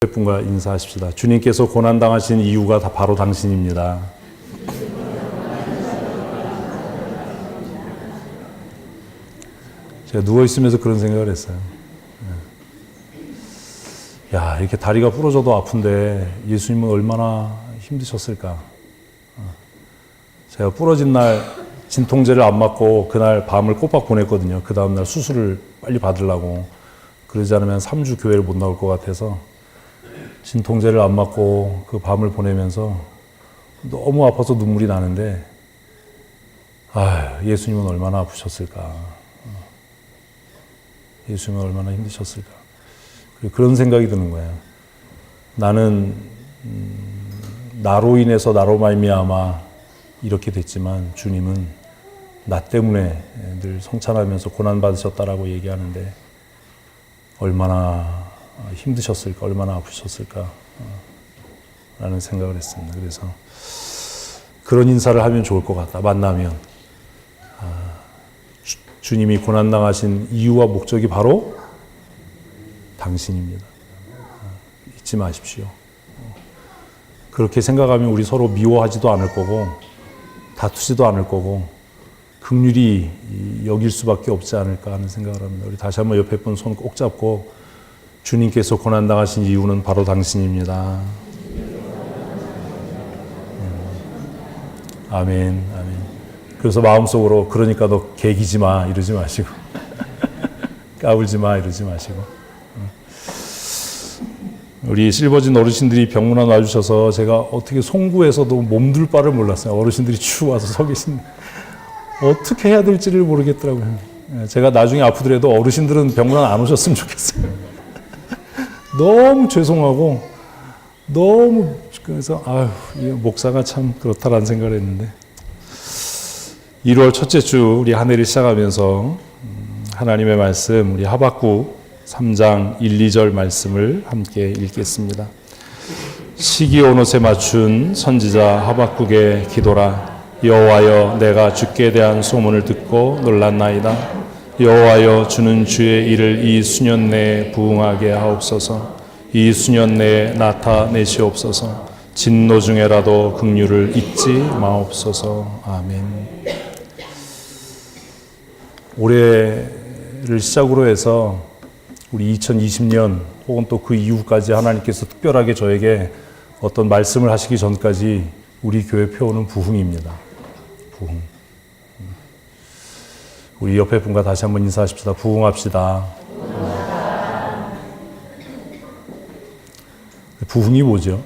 분과 인사하십시다. 주님께서 고난당하신 이유가 다 바로 당신입니다. 제가 누워있으면서 그런 생각을 했어요. 야, 이렇게 다리가 부러져도 아픈데 예수님은 얼마나 힘드셨을까. 제가 부러진 날 진통제를 안 맞고 그날 밤을 꼬박 보냈거든요. 그 다음날 수술을 빨리 받으려고. 그러지 않으면 3주 교회를 못 나올 것 같아서 진통제를 안 맞고 그 밤을 보내면서 너무 아파서 눈물이 나는데, 예수님은 얼마나 아프셨을까. 예수님은 얼마나 힘드셨을까. 그런 생각이 드는 거예요. 나는 나로 인해서 나로 말미암아 이렇게 됐지만 주님은 나 때문에 늘 성찬하면서 고난받으셨다라고 얘기하는데 얼마나 힘드셨을까, 얼마나 아프셨을까 라는 생각을 했습니다. 그래서 그런 인사를 하면 좋을 것 같다. 만나면 주님이 고난당하신 이유와 목적이 바로 당신입니다. 잊지 마십시오. 그렇게 생각하면 우리 서로 미워하지도 않을 거고 다투지도 않을 거고 긍휼히 여길 수밖에 없지 않을까 하는 생각을 합니다. 우리 다시 한번 옆에 분 손 꼭 잡고 주님께서 고난당하신 이유는 바로 당신입니다. 아멘, 아멘. 그래서 마음속으로 그러니까 너 개기지 마 이러지 마시고 까불지 마 이러지 마시고. 우리 실버진 어르신들이 병문안 와주셔서 제가 어떻게 송구해서도 몸둘 바를 몰랐어요. 어르신들이 쭉 와서 서 계신데 어떻게 해야 될지를 모르겠더라고요. 제가 나중에 아프더라도 어르신들은 병문안 안 오셨으면 좋겠어요. 너무 죄송하고 너무 그래서 이 목사가 참 그렇다라는 생각을 했는데 1월 첫째 주 우리 한 해를 시작하면서 하나님의 말씀 우리 하박국 3장 1, 2절 말씀을 함께 읽겠습니다. 시기 온 옷에 맞춘 선지자 하박국의 기도라. 여호와여, 내가 주께 대한 소문을 듣고 놀랐나이다. 여호와여, 주는 주의 일을 이 수년 내에 부응하게 하옵소서. 이 수년 내에 나타내시옵소서. 진노 중에라도 긍휼을 잊지 마옵소서. 아멘. 올해를 시작으로 해서 우리 2020년 혹은 또 그 이후까지 하나님께서 특별하게 저에게 어떤 말씀을 하시기 전까지 우리 교회 표어는 부흥입니다. 부흥. 우리 옆에 분과 다시 한번 인사하십시다. 부흥합시다. 부흥이 뭐죠?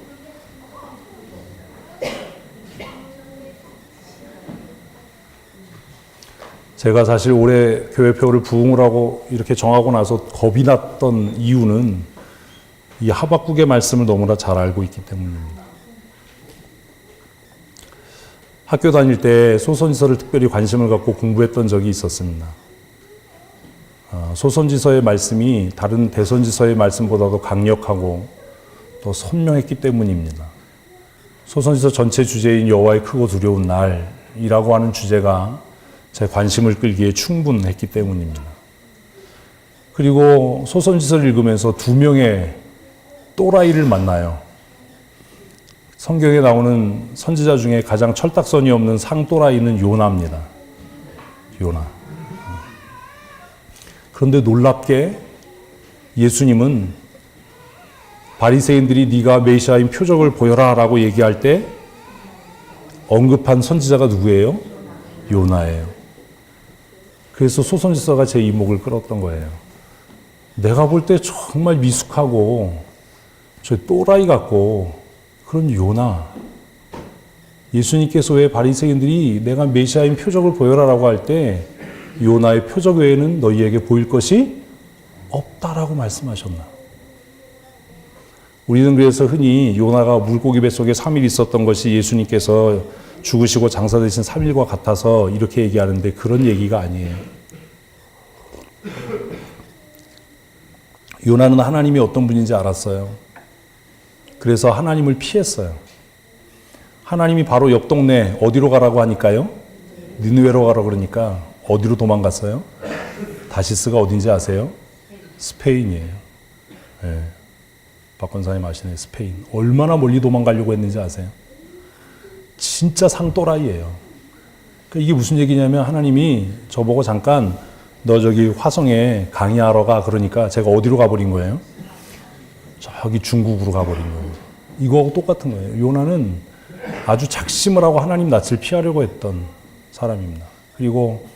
제가 사실 올해 교회표를 부흥을 하고 이렇게 정하고 나서 겁이 났던 이유는 이 하박국의 말씀을 너무나 잘 알고 있기 때문입니다. 학교 다닐 때 소선지서를 특별히 관심을 갖고 공부했던 적이 있었습니다. 소선지서의 말씀이 다른 대선지서의 말씀보다도 강력하고 또 선명했기 때문입니다. 소선지서 전체 주제인 여호와의 크고 두려운 날이라고 하는 주제가 제 관심을 끌기에 충분했기 때문입니다. 그리고 소선지서를 읽으면서 두 명의 또라이를 만나요. 성경에 나오는 선지자 중에 가장 철딱선이 없는 상또라이는 요나입니다. 요나. 그런데 놀랍게 예수님은 바리새인들이 네가 메시아인 표적을 보여라 라고 얘기할 때 언급한 선지자가 누구예요? 요나예요. 그래서 소선지서가 제 이목을 끌었던 거예요. 내가 볼 때 정말 미숙하고 저 또라이 같고 그런 요나. 예수님께서 왜 바리새인들이 내가 메시아인 표적을 보여라라고 할 때 요나의 표적 외에는 너희에게 보일 것이 없다라고 말씀하셨나. 우리는 그래서 흔히 요나가 물고기 뱃속에 3일 있었던 것이 예수님께서 죽으시고 장사되신 3일과 같아서 이렇게 얘기하는데 그런 얘기가 아니에요. 요나는 하나님이 어떤 분인지 알았어요. 그래서 하나님을 피했어요. 하나님이 바로 옆 동네 어디로 가라고 하니까요? 니느웨로 가라고 그러니까 어디로 도망갔어요? 다시스가 어딘지 아세요? 스페인이에요. 네. 박 권사님 아시네, 스페인. 얼마나 멀리 도망가려고 했는지 아세요? 진짜 상또라이예요. 그러니까 이게 무슨 얘기냐면 하나님이 저보고 잠깐 너 저기 화성에 강의하러 가 그러니까 제가 어디로 가버린 거예요? 저기 중국으로 가버린 거예요. 이거하고 똑같은 거예요. 요나는 아주 작심을 하고 하나님 낯을 피하려고 했던 사람입니다. 그리고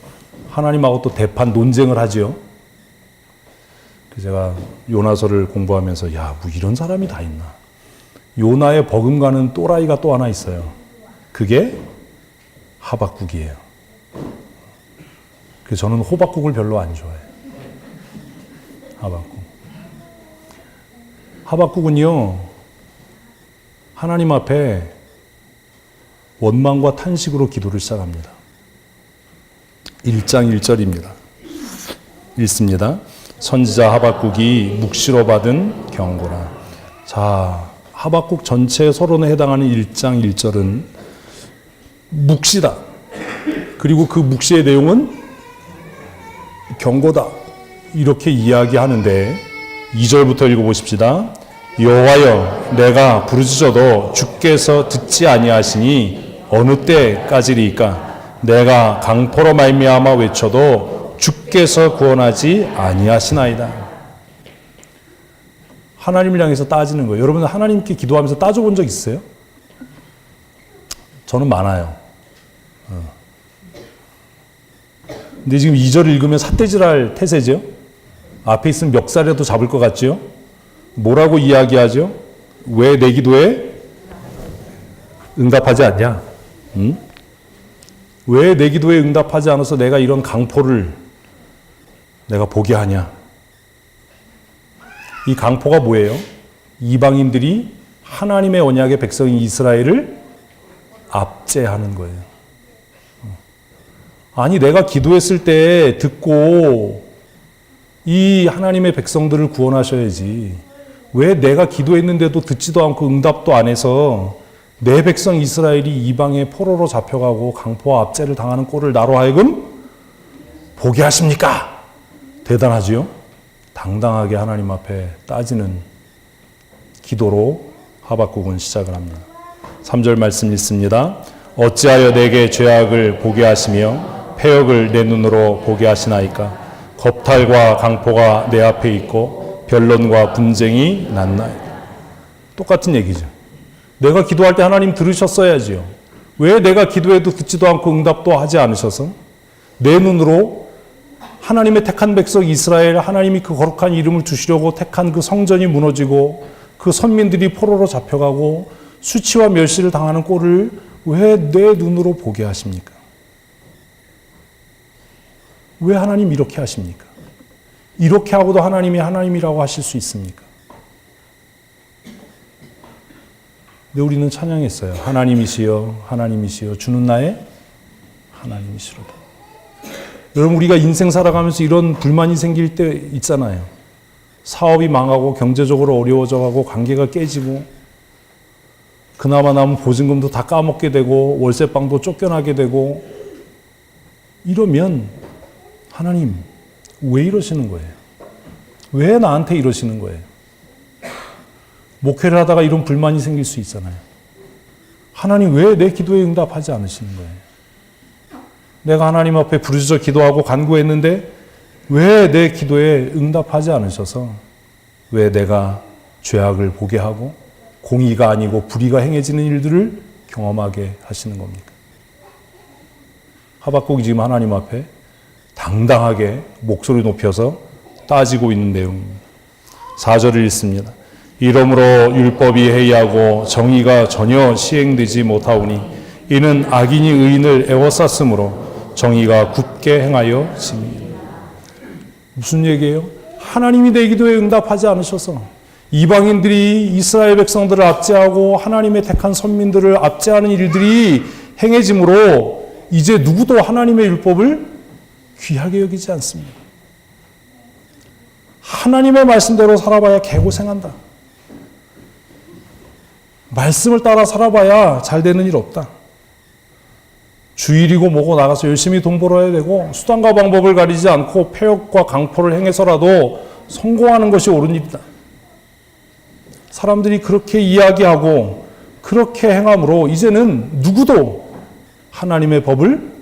하나님하고 또 대판 논쟁을 하지요. 제가 요나서를 공부하면서 뭐 이런 사람이 다 있나. 요나의 버금가는 또라이가 또 하나 있어요. 그게 하박국이에요. 그래서 저는 호박국을 별로 안 좋아해요. 하박국. 하박국은요, 하나님 앞에 원망과 탄식으로 기도를 시작합니다. 1장 1절입니다. 읽습니다. 선지자 하박국이 묵시로 받은 경고라. 자, 하박국 전체 서론에 해당하는 1장 1절은 묵시다. 그리고 그 묵시의 내용은 경고다. 이렇게 이야기하는데 2절부터 읽어보십시다. 여호와여, 내가 부르짖어도 주께서 듣지 아니하시니 어느 때까지리이까? 내가 강포로 말미암아 외쳐도 주께서 구원하지 아니하시나이다. 하나님을 향해서 따지는 거예요. 여러분 하나님께 기도하면서 따져본 적 있어요? 저는 많아요. 근데 지금 2절 읽으면 삿대질할 태세죠? 앞에 있으면 멱살이라도 잡을 것 같죠? 뭐라고 이야기하죠? 왜 내 기도에 응답하지 않냐? 왜 내 기도에 응답하지 않아서 내가 이런 강포를 내가 보게 하냐? 이 강포가 뭐예요? 이방인들이 하나님의 언약의 백성인 이스라엘을 압제하는 거예요. 아니, 내가 기도했을 때 듣고 이 하나님의 백성들을 구원하셔야지. 왜 내가 기도했는데도 듣지도 않고 응답도 안 해서 내 백성 이스라엘이 이방의 포로로 잡혀가고 강포와 압제를 당하는 꼴을 나로 하여금 보게 하십니까? 대단하지요? 당당하게 하나님 앞에 따지는 기도로 하박국은 시작을 합니다. 3절 말씀 읽습니다. 어찌하여 내게 죄악을 보게 하시며 패역을 내 눈으로 보게 하시나이까? 겁탈과 강포가 내 앞에 있고 변론과 분쟁이 났나이다. 똑같은 얘기죠. 내가 기도할 때 하나님 들으셨어야지요. 왜 내가 기도해도 듣지도 않고 응답도 하지 않으셔서 내 눈으로 하나님의 택한 백성 이스라엘, 하나님이 그 거룩한 이름을 두시려고 택한 그 성전이 무너지고 그 선민들이 포로로 잡혀가고 수치와 멸시를 당하는 꼴을 왜 내 눈으로 보게 하십니까? 왜 하나님 이렇게 하십니까? 이렇게 하고도 하나님이 하나님이라고 하실 수 있습니까? 근데 우리는 찬양했어요. 하나님이시여, 하나님이시여, 주는 나의 하나님이시로다. 여러분, 우리가 인생 살아가면서 이런 불만이 생길 때 있잖아요. 사업이 망하고 경제적으로 어려워져가고 관계가 깨지고 그나마 남은 보증금도 다 까먹게 되고 월세방도 쫓겨나게 되고 이러면 하나님 왜 이러시는 거예요? 왜 나한테 이러시는 거예요? 목회를 하다가 이런 불만이 생길 수 있잖아요. 하나님 왜 내 기도에 응답하지 않으시는 거예요? 내가 하나님 앞에 부르짖어 기도하고 간구했는데 왜 내 기도에 응답하지 않으셔서 왜 내가 죄악을 보게 하고 공의가 아니고 불의가 행해지는 일들을 경험하게 하시는 겁니까? 하박국이 지금 하나님 앞에 당당하게 목소리 높여서 따지고 있는 내용입니다. 4절을 읽습니다. 이러므로 율법이 해이하고 정의가 전혀 시행되지 못하오니 이는 악인이 의인을 애워쌌으므로 정의가 굳게 행하여 짐이니라. 무슨 얘기예요? 하나님이 내 기도에 응답하지 않으셔서 이방인들이 이스라엘 백성들을 압제하고 하나님의 택한 선민들을 압제하는 일들이 행해짐으로 이제 누구도 하나님의 율법을 귀하게 여기지 않습니다. 하나님의 말씀대로 살아봐야 개고생한다. 말씀을 따라 살아봐야 잘 되는 일 없다. 주일이고 뭐고 나가서 열심히 돈 벌어야 되고 수단과 방법을 가리지 않고 패역과 강포를 행해서라도 성공하는 것이 옳은 일이다. 사람들이 그렇게 이야기하고 그렇게 행함으로 이제는 누구도 하나님의 법을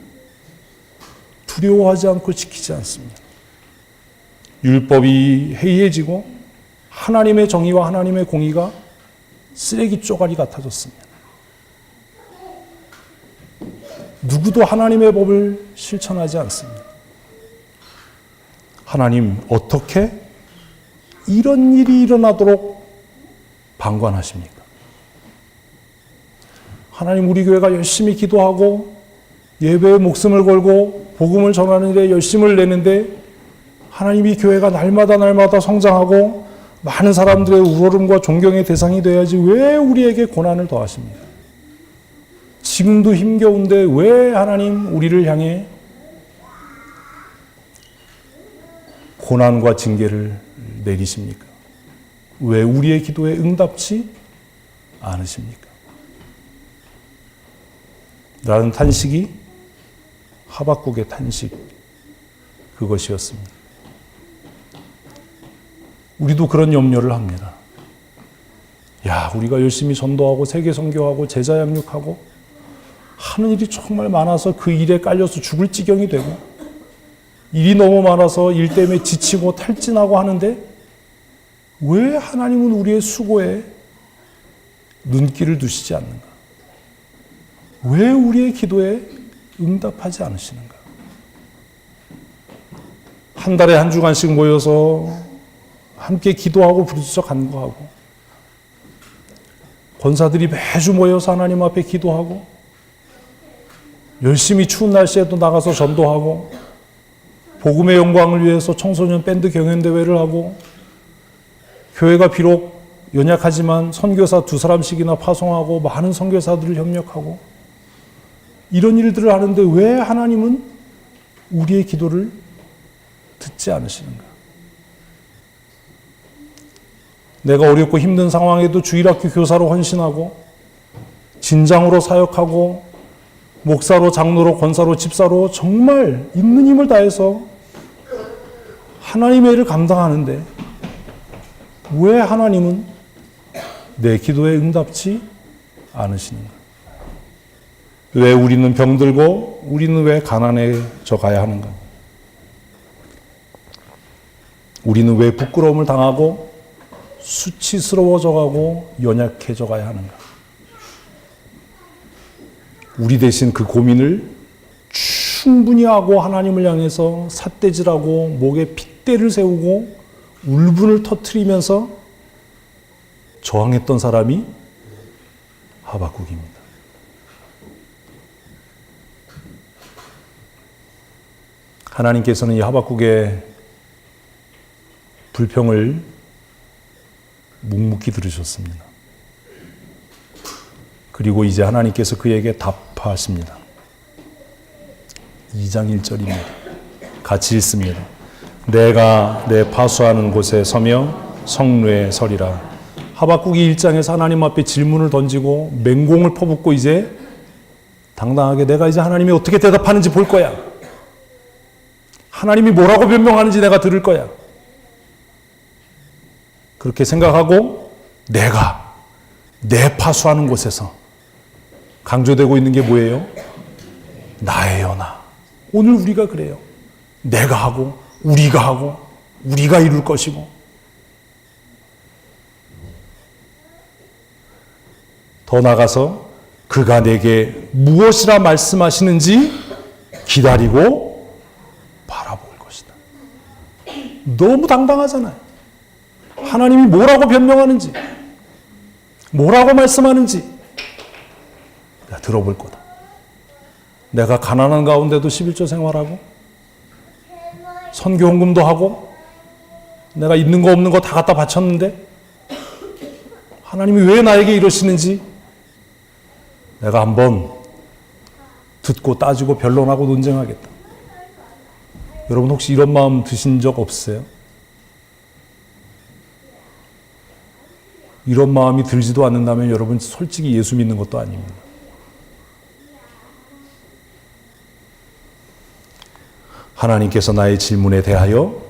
두려워하지 않고 지키지 않습니다. 율법이 해이해지고 하나님의 정의와 하나님의 공의가 쓰레기 쪼가리 같아졌습니다. 누구도 하나님의 법을 실천하지 않습니다. 하나님 어떻게 이런 일이 일어나도록 방관하십니까? 하나님 우리 교회가 열심히 기도하고 예배에 목숨을 걸고 복음을 전하는 일에 열심을 내는데 하나님이 교회가 날마다 성장하고 많은 사람들의 우러름과 존경의 대상이 되어야지 왜 우리에게 고난을 더하십니까? 지금도 힘겨운데 왜 하나님 우리를 향해 고난과 징계를 내리십니까? 왜 우리의 기도에 응답치 않으십니까? 라는 탄식이 하박국의 탄식 그것이었습니다. 우리도 그런 염려를 합니다. 야, 우리가 열심히 전도하고 세계 선교하고 제자 양육하고 하는 일이 정말 많아서 그 일에 깔려서 죽을 지경이 되고 일이 너무 많아서 일 때문에 지치고 탈진하고 하는데 왜 하나님은 우리의 수고에 눈길을 두시지 않는가? 왜 우리의 기도에 응답하지 않으시는가? 한 달에 한 주간씩 모여서 함께 기도하고 부르짖어 간구하고 권사들이 매주 모여서 하나님 앞에 기도하고 열심히 추운 날씨에도 나가서 전도하고 복음의 영광을 위해서 청소년 밴드 경연대회를 하고 교회가 비록 연약하지만 선교사 2사람씩이나 파송하고 많은 선교사들을 협력하고 이런 일들을 하는데 왜 하나님은 우리의 기도를 듣지 않으시는가? 내가 어렵고 힘든 상황에도 주일학교 교사로 헌신하고 진장으로 사역하고 목사로 장로로 권사로 집사로 정말 있는 힘을 다해서 하나님의 일을 감당하는데 왜 하나님은 내 기도에 응답치 않으시는가? 왜 우리는 병들고 우리는 왜 가난해져 가야 하는가? 우리는 왜 부끄러움을 당하고 수치스러워져 가고 연약해져 가야 하는가? 우리 대신 그 고민을 충분히 하고 하나님을 향해서 삿대질하고 목에 핏대를 세우고 울분을 터뜨리면서 저항했던 사람이 하박국입니다. 하나님께서는 이 하박국의 불평을 묵묵히 들으셨습니다. 그리고 이제 하나님께서 그에게 답하십니다. 2장 1절입니다. 같이 읽습니다. 내가 내 파수하는 곳에 서며 성루에 서리라. 하박국이 1장에서 하나님 앞에 질문을 던지고 맹공을 퍼붓고 이제 당당하게 내가 이제 하나님이 어떻게 대답하는지 볼 거야. 하나님이 뭐라고 변명하는지 내가 들을 거야. 그렇게 생각하고 내가 내 파수하는 곳에서 강조되고 있는 게 뭐예요? 나예요, 나. 오늘 우리가 그래요. 내가 하고 우리가 이룰 것이고. 더 나아가서 그가 내게 무엇이라 말씀하시는지 기다리고 바라볼 것이다. 너무 당당하잖아요. 하나님이 뭐라고 변명하는지, 뭐라고 말씀하는지 내가 들어볼 거다. 내가 가난한 가운데도 11조 생활하고 선교 헌금도 하고 내가 있는 거 없는 거 다 갖다 바쳤는데 하나님이 왜 나에게 이러시는지 내가 한번 듣고 따지고 변론하고 논쟁하겠다. 여러분 혹시 이런 마음 드신 적 없으세요? 이런 마음이 들지도 않는다면 여러분 솔직히 예수 믿는 것도 아닙니다. 하나님께서 나의 질문에 대하여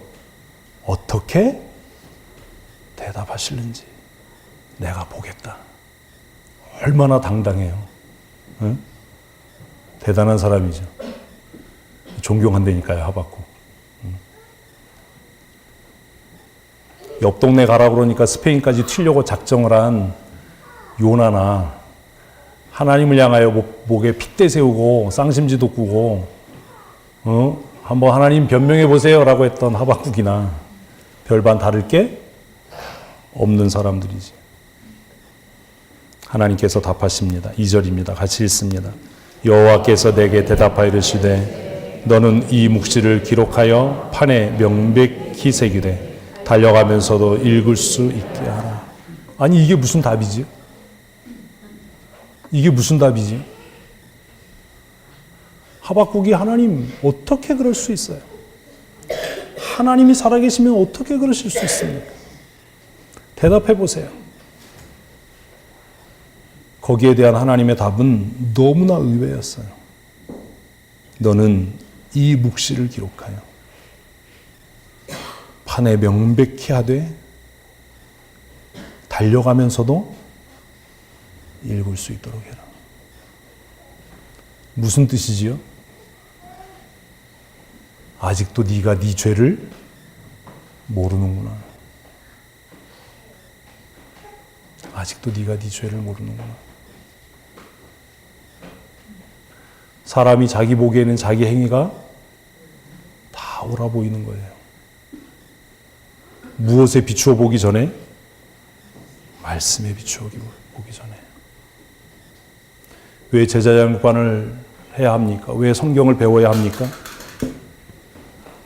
어떻게 대답하실는지 내가 보겠다. 얼마나 당당해요. 응? 대단한 사람이죠. 존경한다니까요, 하박국. 옆 동네 가라 그러니까 스페인까지 튀려고 작정을 한 요나나, 하나님을 향하여 목에 핏대 세우고 쌍심지도 꾸고 한번 하나님 변명해 보세요 라고 했던 하박국이나 별반 다를 게 없는 사람들이지. 하나님께서 답하십니다. 2절입니다. 같이 읽습니다. 여호와께서 내게 대답하여 이르시되 너는 이 묵시를 기록하여 판에 명백히 새기되 달려가면서도 읽을 수 있게 하라. 아니 이게 무슨 답이지? 이게 무슨 답이지? 하박국이 하나님 어떻게 그럴 수 있어요? 하나님이 살아계시면 어떻게 그러실 수 있습니까? 대답해 보세요. 거기에 대한 하나님의 답은 너무나 의외였어요. 너는 이 묵시를 기록하여 판에 명백히 하되 달려가면서도 읽을 수 있도록 해라. 무슨 뜻이지요? 아직도 네가 네 죄를 모르는구나. 아직도 네가 네 죄를 모르는구나. 사람이 자기 보기에는 자기 행위가 다 옳아 보이는 거예요. 무엇에 비추어 보기 전에? 말씀에 비추어 보기 전에. 왜 제자장관을 해야 합니까? 왜 성경을 배워야 합니까?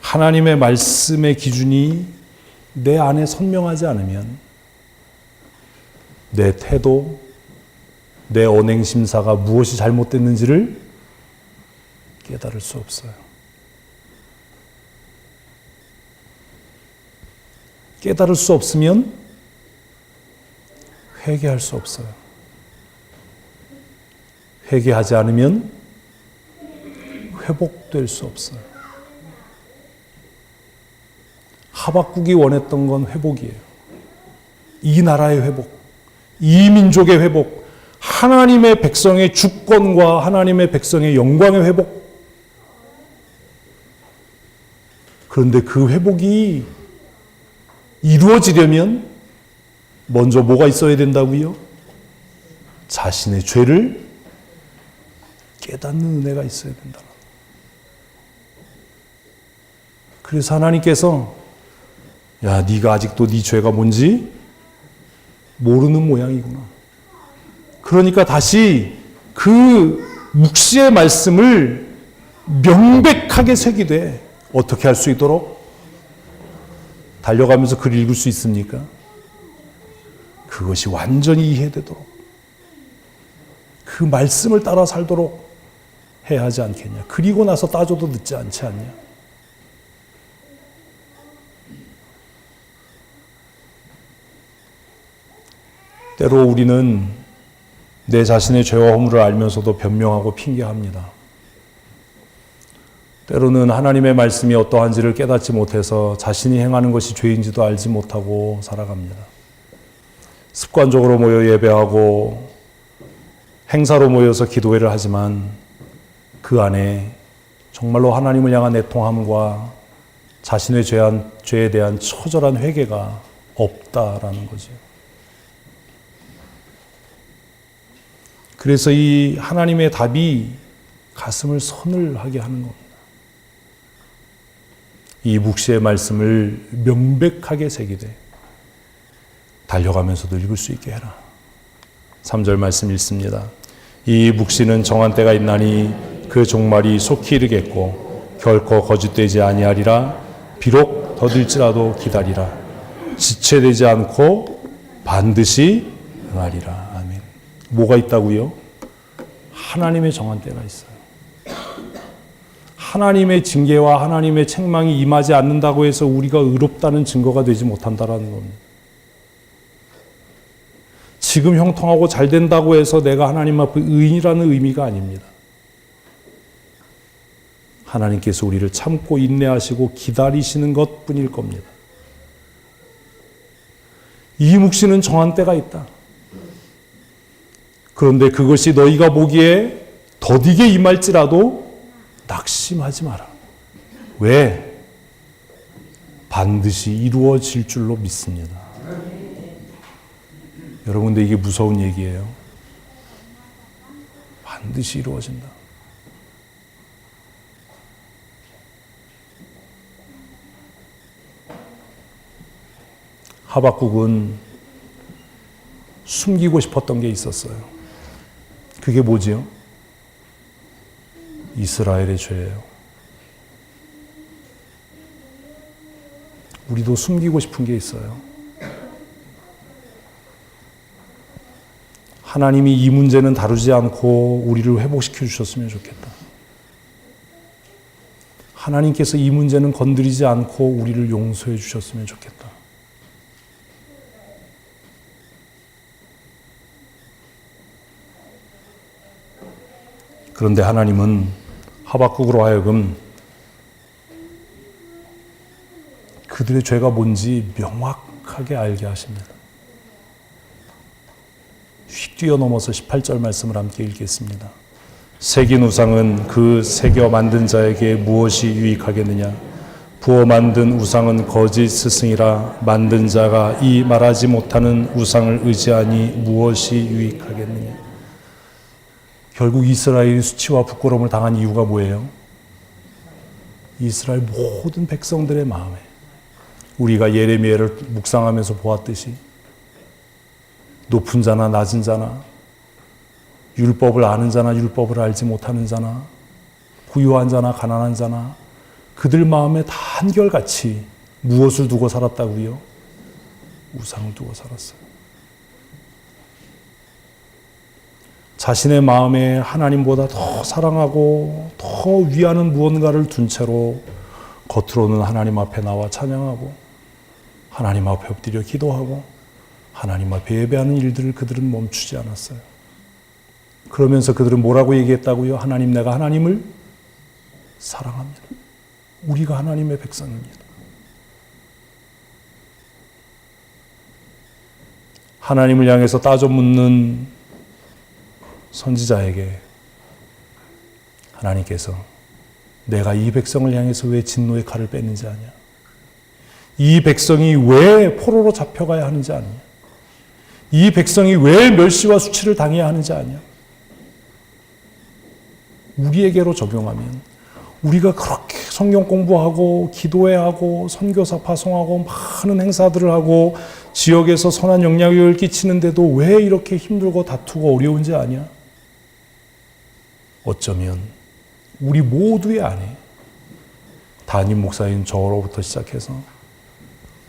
하나님의 말씀의 기준이 내 안에 선명하지 않으면 내 태도, 내 언행 심사가 무엇이 잘못됐는지를 깨달을 수 없어요. 깨달을 수 없으면 회개할 수 없어요. 회개하지 않으면 회복될 수 없어요. 하박국이 원했던 건 회복이에요. 이 나라의 회복, 이 민족의 회복, 하나님의 백성의 주권과 하나님의 백성의 영광의 회복. 그런데 그 회복이 이루어지려면 먼저 뭐가 있어야 된다고요? 자신의 죄를 깨닫는 은혜가 있어야 된다. 그래서 하나님께서 야, 네가 아직도 네 죄가 뭔지 모르는 모양이구나. 그러니까 다시 그 묵시의 말씀을 명백하게 새기되 어떻게 할 수 있도록? 달려가면서 글 읽을 수 있습니까? 그것이 완전히 이해되도록 그 말씀을 따라 살도록 해야 하지 않겠냐. 그리고 나서 따져도 늦지 않지 않냐. 때로 우리는 내 자신의 죄와 허물을 알면서도 변명하고 핑계합니다. 때로는 하나님의 말씀이 어떠한지를 깨닫지 못해서 자신이 행하는 것이 죄인지도 알지 못하고 살아갑니다. 습관적으로 모여 예배하고 행사로 모여서 기도회를 하지만 그 안에 정말로 하나님을 향한 애통함과 자신의 죄에 대한 처절한 회개가 없다라는 거죠. 그래서 이 하나님의 답이 가슴을 서늘하게 하는 겁니다. 이 묵시의 말씀을 명백하게 새기되 달려가면서도 읽을 수 있게 해라. 3절 말씀 읽습니다. 이 묵시는 정한 때가 있나니 그 종말이 속히 이르겠고 결코 거짓되지 아니하리라. 비록 더딜지라도 기다리라. 지체되지 않고 반드시 응하리라. 아멘. 뭐가 있다고요? 하나님의 정한 때가 있어요. 하나님의 징계와 하나님의 책망이 임하지 않는다고 해서 우리가 의롭다는 증거가 되지 못한다라는 겁니다. 지금 형통하고 잘 된다고 해서 내가 하나님 앞에 의인이라는 의미가 아닙니다. 하나님께서 우리를 참고 인내하시고 기다리시는 것뿐일 겁니다. 이 묵시는 정한 때가 있다. 그런데 그것이 너희가 보기에 더디게 임할지라도 낙심하지 마라. 왜? 반드시 이루어질 줄로 믿습니다. 여러분, 근데 이게 무서운 얘기예요. 반드시 이루어진다. 하박국은 숨기고 싶었던 게 있었어요. 그게 뭐지요? 이스라엘의 죄예요. 우리도 숨기고 싶은 게 있어요. 하나님이 이 문제는 다루지 않고 우리를 회복시켜 주셨으면 좋겠다. 하나님께서 이 문제는 건드리지 않고 우리를 용서해 주셨으면 좋겠다. 그런데 하나님은 하박국으로 하여금 그들의 죄가 뭔지 명확하게 알게 하십니다. 휙 뛰어넘어서 18절 말씀을 함께 읽겠습니다. 새긴 우상은 그 새겨 만든 자에게 무엇이 유익하겠느냐? 부어 만든 우상은 거짓 스승이라 만든 자가 이 말하지 못하는 우상을 의지하니 무엇이 유익하겠느냐? 결국 이스라엘이 수치와 부끄러움을 당한 이유가 뭐예요? 이스라엘 모든 백성들의 마음에, 우리가 예레미야를 묵상하면서 보았듯이 높은 자나 낮은 자나, 율법을 아는 자나 율법을 알지 못하는 자나, 부유한 자나 가난한 자나, 그들 마음에 다 한결같이 무엇을 두고 살았다고요? 우상을 두고 살았어요. 자신의 마음에 하나님보다 더 사랑하고 더 위하는 무언가를 둔 채로 겉으로는 하나님 앞에 나와 찬양하고 하나님 앞에 엎드려 기도하고 하나님 앞에 예배하는 일들을 그들은 멈추지 않았어요. 그러면서 그들은 뭐라고 얘기했다고요? 하나님, 내가 하나님을 사랑합니다. 우리가 하나님의 백성입니다. 하나님을 향해서 따져 묻는 선지자에게 하나님께서 내가 이 백성을 향해서 왜 진노의 칼을 뺐는지 아냐? 이 백성이 왜 포로로 잡혀가야 하는지 아냐? 이 백성이 왜 멸시와 수치를 당해야 하는지 아냐? 우리에게로 적용하면 우리가 그렇게 성경 공부하고 기도해야 하고 선교사 파송하고 많은 행사들을 하고 지역에서 선한 영향력을 끼치는데도 왜 이렇게 힘들고 다투고 어려운지 아냐? 어쩌면 우리 모두의 안에, 담임 목사인 저로부터 시작해서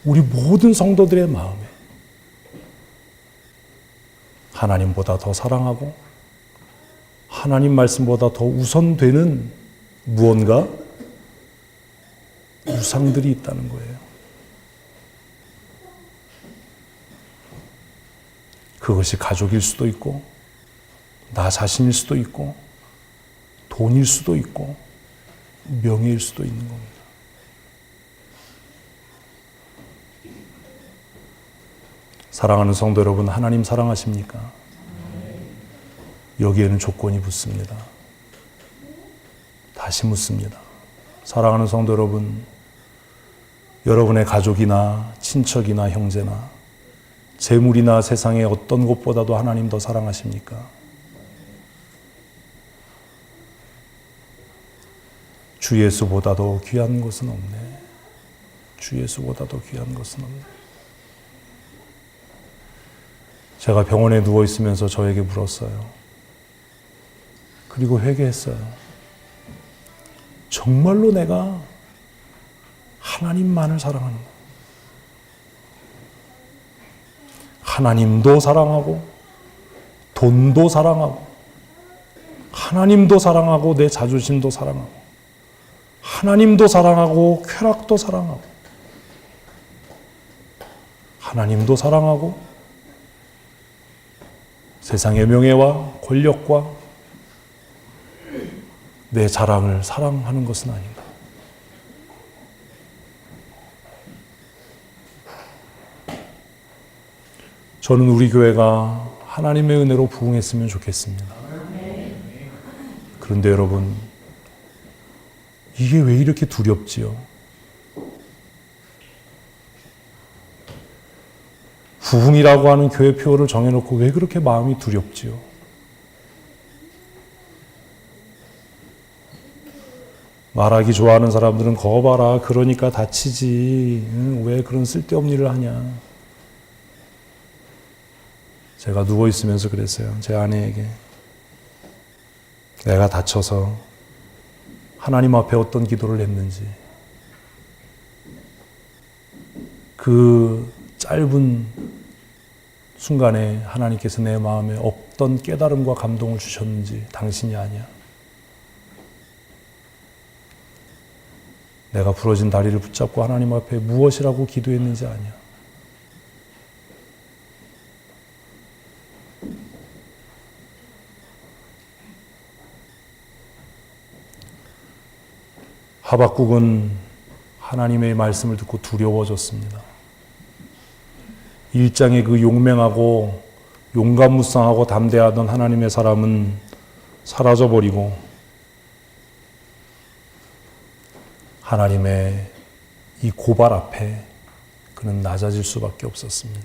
우리 모든 성도들의 마음에 하나님보다 더 사랑하고 하나님 말씀보다 더 우선되는 무언가 우상들이 있다는 거예요. 그것이 가족일 수도 있고 나 자신일 수도 있고 돈일 수도 있고 명예일 수도 있는 겁니다. 사랑하는 성도 여러분, 하나님 사랑하십니까? 여기에는 조건이 붙습니다. 다시 묻습니다. 사랑하는 성도 여러분, 여러분의 가족이나 친척이나 형제나 재물이나 세상의 어떤 것보다도 하나님 더 사랑하십니까? 주 예수보다도 귀한 것은 없네. 주 예수보다도 귀한 것은 없네. 제가 병원에 누워 있으면서 저에게 물었어요. 그리고 회개했어요. 정말로 내가 하나님만을 사랑하는가? 하나님도 사랑하고 돈도 사랑하고 하나님도 사랑하고 내 자존심도 사랑하고 하나님도 사랑하고 쾌락도 사랑하고 하나님도 사랑하고 세상의 명예와 권력과 내 자랑을 사랑하는 것은 아닌가? 저는 우리 교회가 하나님의 은혜로 부응했으면 좋겠습니다. 그런데 여러분, 이게 왜 이렇게 두렵지요? 부흥이라고 하는 교회 표어를 정해놓고 왜 그렇게 마음이 두렵지요? 말하기 좋아하는 사람들은 거거 봐라, 그러니까 다치지. 왜 그런 쓸데없는 일을 하냐. 제가 누워있으면서 그랬어요. 제 아내에게. 내가 다쳐서 하나님 앞에 어떤 기도를 했는지, 그 짧은 순간에 하나님께서 내 마음에 없던 깨달음과 감동을 주셨는지 당신이 아냐. 내가 부러진 다리를 붙잡고 하나님 앞에 무엇이라고 기도했는지 아냐. 하박국은 하나님의 말씀을 듣고 두려워졌습니다. 1장의 그 용맹하고 용감무쌍하고 담대하던 하나님의 사람은 사라져버리고 하나님의 이 고발 앞에 그는 낮아질 수밖에 없었습니다.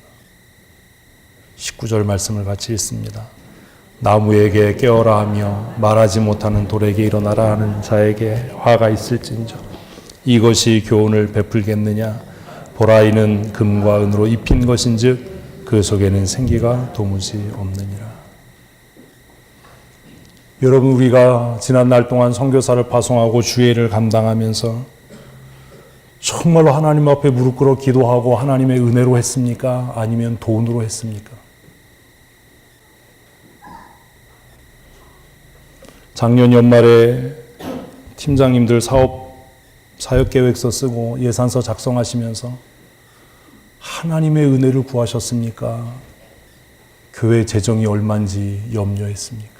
19절 말씀을 같이 읽습니다. 나무에게 깨어라 하며 말하지 못하는 돌에게 일어나라 하는 자에게 화가 있을진저 이것이 교훈을 베풀겠느냐. 보라 이는 금과 은으로 입힌 것인즉 그 속에는 생기가 도무지 없느니라. 여러분, 우리가 지난 날 동안 선교사를 파송하고 주예를 감당하면서 정말로 하나님 앞에 무릎 꿇어 기도하고 하나님의 은혜로 했습니까? 아니면 돈으로 했습니까? 작년 연말에 팀장님들 사역계획서 쓰고 예산서 작성하시면서 하나님의 은혜를 구하셨습니까? 교회 재정이 얼마인지 염려했습니까?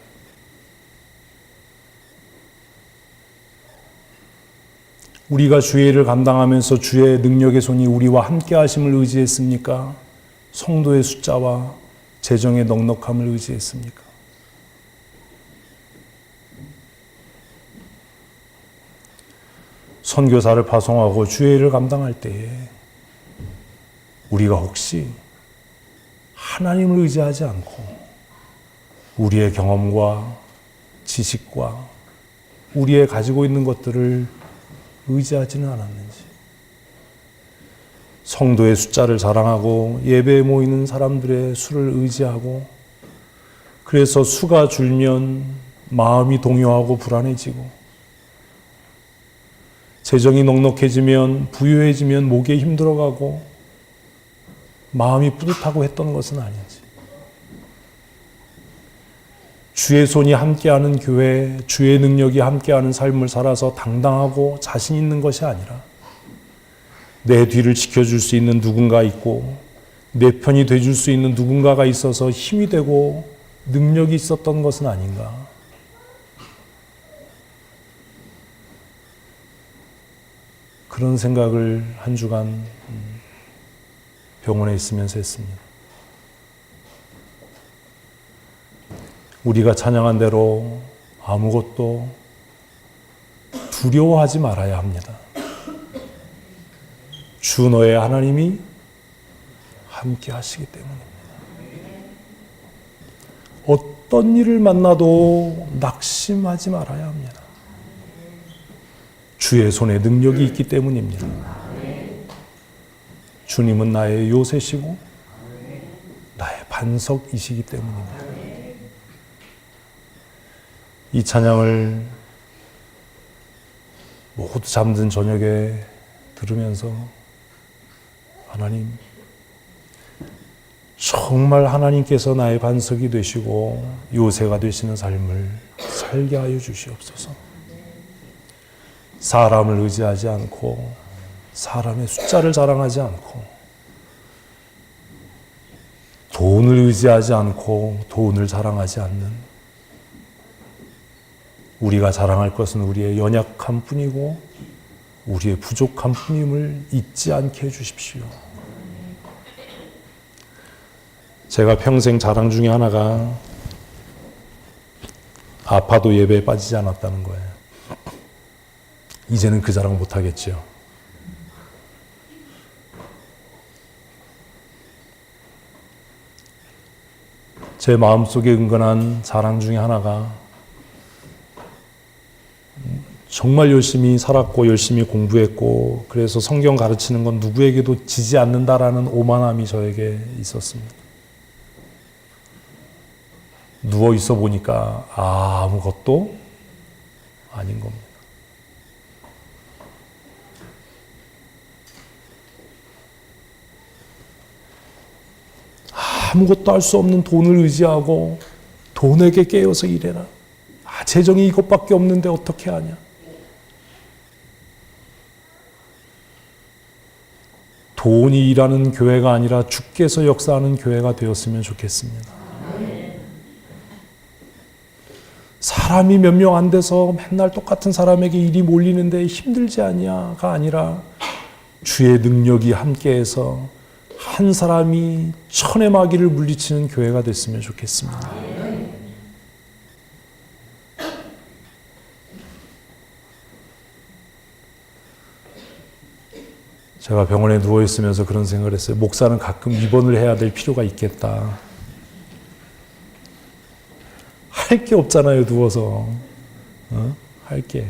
우리가 주의 일을 감당하면서 주의 능력의 손이 우리와 함께 하심을 의지했습니까? 성도의 숫자와 재정의 넉넉함을 의지했습니까? 선교사를 파송하고 주의 일을 감당할 때에 우리가 혹시 하나님을 의지하지 않고 우리의 경험과 지식과 우리의 가지고 있는 것들을 의지하지는 않았는지, 성도의 숫자를 자랑하고 예배에 모이는 사람들의 수를 의지하고 그래서 수가 줄면 마음이 동요하고 불안해지고 재정이 넉넉해지면 부유해지면 목에 힘들어가고 마음이 뿌듯하고 했던 것은 아닌지, 주의 손이 함께하는 교회, 주의 능력이 함께하는 삶을 살아서 당당하고 자신 있는 것이 아니라 내 뒤를 지켜줄 수 있는 누군가 있고 내 편이 돼줄 수 있는 누군가가 있어서 힘이 되고 능력이 있었던 것은 아닌가. 그런 생각을 한 주간 병원에 있으면서 했습니다. 우리가 찬양한 대로 아무것도 두려워하지 말아야 합니다. 주 너의 하나님이 함께 하시기 때문입니다. 어떤 일을 만나도 낙심하지 말아야 합니다. 주의 손에 능력이 있기 때문입니다. 주님은 나의 요새시고 나의 반석이시기 때문입니다. 이 찬양을 모두 잠든 저녁에 들으면서 하나님, 정말 하나님께서 나의 반석이 되시고 요새가 되시는 삶을 살게 하여 주시옵소서. 사람을 의지하지 않고 사람의 숫자를 자랑하지 않고 돈을 의지하지 않고 돈을 자랑하지 않는, 우리가 자랑할 것은 우리의 연약함 뿐이고 우리의 부족함 뿐임을 잊지 않게 해주십시오. 제가 평생 자랑 중에 하나가 아파도 예배에 빠지지 않았다는 거예요. 이제는 그 자랑 못 하겠죠. 제 마음속에 은근한 자랑 중에 하나가 정말 열심히 살았고 열심히 공부했고 그래서 성경 가르치는 건 누구에게도 지지 않는다라는 오만함이 저에게 있었습니다. 누워 있어 보니까 아무것도 아닌 겁니다. 아무것도 할 수 없는 돈을 의지하고 돈에게 깨어서 일해라. 재정이 이것밖에 없는데 어떻게 하냐. 돈이 일하는 교회가 아니라 주께서 역사하는 교회가 되었으면 좋겠습니다. 사람이 몇 명 안 돼서 맨날 똑같은 사람에게 일이 몰리는데 힘들지 않냐가 아니라 주의 능력이 함께해서 한 사람이 천의 마귀를 물리치는 교회가 됐으면 좋겠습니다. 제가 병원에 누워있으면서 그런 생각을 했어요. 목사는 가끔 입원을 해야 될 필요가 있겠다. 할 게 없잖아요, 누워서. 할 게.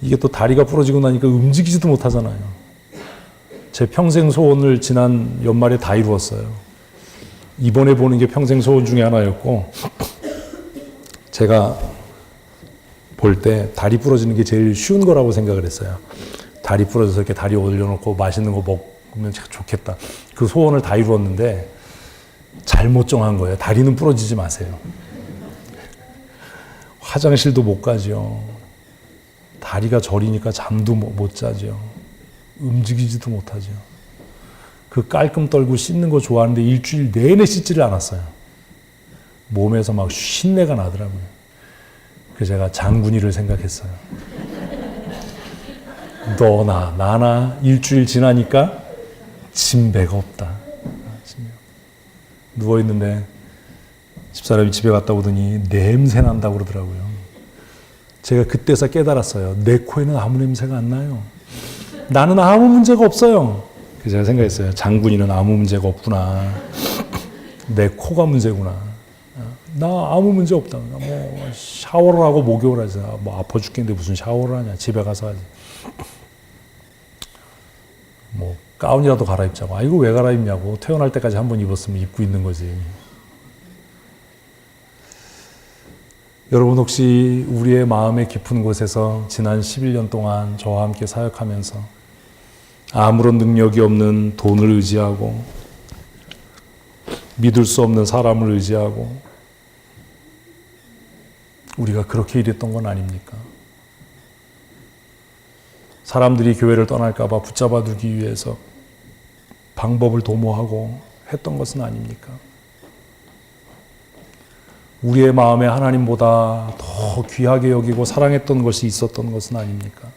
이게 또 다리가 부러지고 나니까 움직이지도 못하잖아요. 제 평생 소원을 지난 연말에 다 이루었어요. 입원해 보는 게 평생 소원 중에 하나였고, 제가 볼 때 다리 부러지는 게 제일 쉬운 거라고 생각을 했어요. 다리 부러져서 이렇게 다리 올려놓고 맛있는 거 먹으면 좋겠다. 그 소원을 다 이루었는데 잘못 정한 거예요. 다리는 부러지지 마세요. 화장실도 못 가죠. 다리가 저리니까 잠도 못 자죠. 움직이지도 못하죠. 그 깔끔 떨고 씻는 거 좋아하는데 일주일 내내 씻지를 않았어요. 몸에서 막 쉰내가 나더라고요. 그래서 제가 장군이를 생각했어요. 너나 나나 일주일 지나니까 진배가 없다. 누워있는데 집사람이 집에 갔다 오더니 냄새 난다고 그러더라고요. 제가 그때서 깨달았어요. 내 코에는 아무 냄새가 안 나요. 나는 아무 문제가 없어요. 그래서 제가 생각했어요. 장군이는 아무 문제가 없구나. 내 코가 문제구나. 나 아무 문제 없다. 뭐 샤워를 하고 목욕을 하지. 뭐 아파 죽겠는데 무슨 샤워를 하냐. 집에 가서 하지. 뭐 가운이라도 갈아입자고. 아 이거 왜 갈아입냐고. 태어날 때까지 한번 입었으면 입고 있는 거지. 여러분 혹시 우리의 마음의 깊은 곳에서 지난 11년 동안 저와 함께 사역하면서 아무런 능력이 없는 돈을 의지하고 믿을 수 없는 사람을 의지하고 우리가 그렇게 일했던 건 아닙니까? 사람들이 교회를 떠날까 봐 붙잡아 두기 위해서 방법을 도모하고 했던 것은 아닙니까? 우리의 마음에 하나님보다 더 귀하게 여기고 사랑했던 것이 있었던 것은 아닙니까?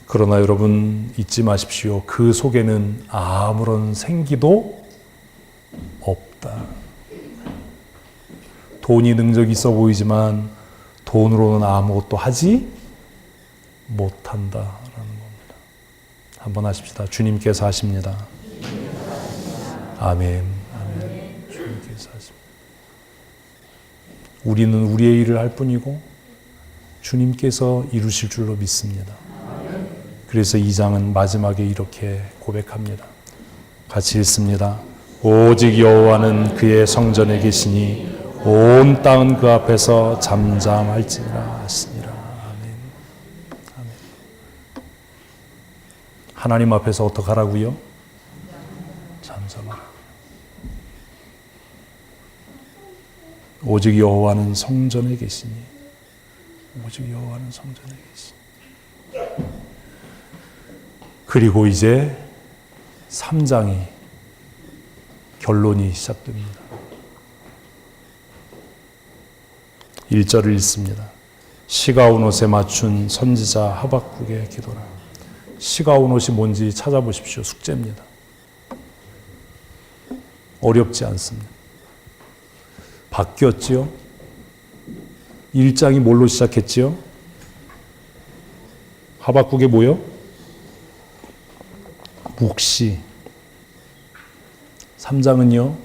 그러나 여러분 잊지 마십시오. 그 속에는 아무런 생기도 없다. 돈이 능력이 있어 보이지만 돈으로는 아무것도 하지 못한다라는 겁니다. 한번 하십시다. 주님께서 하십니다. 아멘. 아멘. 주님께서 하십니다. 우리는 우리의 일을 할 뿐이고 주님께서 이루실 줄로 믿습니다. 그래서 이 장은 마지막에 이렇게 고백합니다. 같이 읽습니다. 오직 여호와는 그의 성전에 계시니 온 땅은 그 앞에서 잠잠할지니라 하시니라. 아멘. 아멘. 하나님 앞에서 어떻게 하라고요? 잠잠하라. 오직 여호와는 성전에 계시니 오직 여호와는 성전에 계시니. 그리고 이제 3장이 결론이 시작됩니다. 1절을 읽습니다. 시가 온 옷에 맞춘 선지자 하박국의 기도라. 시가 온 옷이 뭔지 찾아보십시오. 숙제입니다. 어렵지 않습니다. 바뀌었지요? 1장이 뭘로 시작했지요? 하박국의 뭐요? 묵시. 3장은요?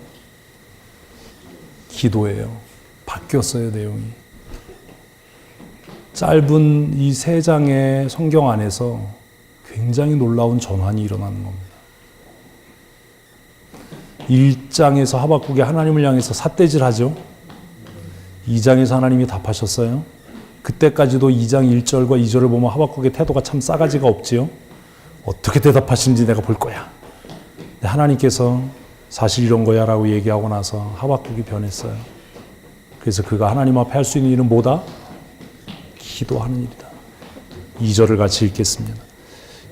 기도예요. 바뀌었어요, 내용이. 짧은 이 3장의 성경 안에서 굉장히 놀라운 전환이 일어나는 겁니다. 1장에서 하박국이 하나님을 향해서 삿대질하죠. 2장에서 하나님이 답하셨어요. 그때까지도 2장 1절과 2절을 보면 하박국의 태도가 참 싸가지가 없지요. 어떻게 대답하시는지 내가 볼 거야. 하나님께서 사실 이런 거야 라고 얘기하고 나서 하박국이 변했어요. 그래서 그가 하나님 앞에 할 수 있는 일은 뭐다? 기도하는 일이다. 2절을 같이 읽겠습니다.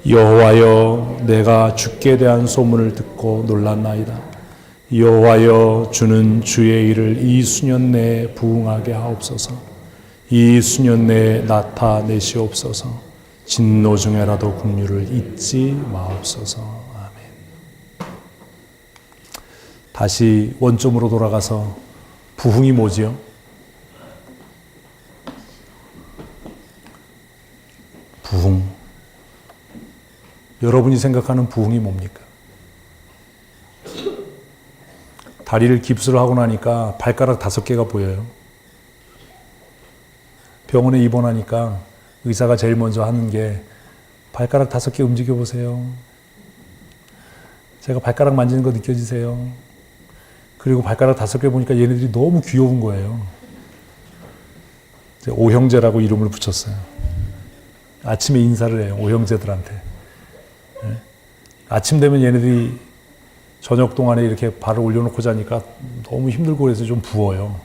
여호와여, 내가 주께 대한 소문을 듣고 놀랐나이다. 여호와여, 주는 주의 일을 이 수년 내에 부응하게 하옵소서. 이 수년 내에 나타내시옵소서. 진노 중에라도 긍휼을 잊지 마옵소서. 아멘. 다시 원점으로 돌아가서 부흥이 뭐지요? 부흥. 여러분이 생각하는 부흥이 뭡니까? 다리를 깁스를 하고 나니까 발가락 5개가 보여요. 병원에 입원하니까 의사가 제일 먼저 하는 게 발가락 5개 움직여 보세요. 제가 발가락 만지는 거 느껴지세요? 그리고 발가락 5개 보니까 얘네들이 너무 귀여운 거예요. 오형제라고 이름을 붙였어요. 아침에 인사를 해요. 오형제들한테. 아침 되면 얘네들이 저녁 동안에 이렇게 발을 올려놓고 자니까 너무 힘들고 그래서 좀 부어요.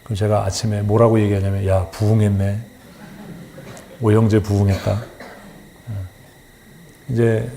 그럼 제가 아침에 뭐라고 얘기하냐면, 야, 부흥했네. 오형제 부흥했다. 이제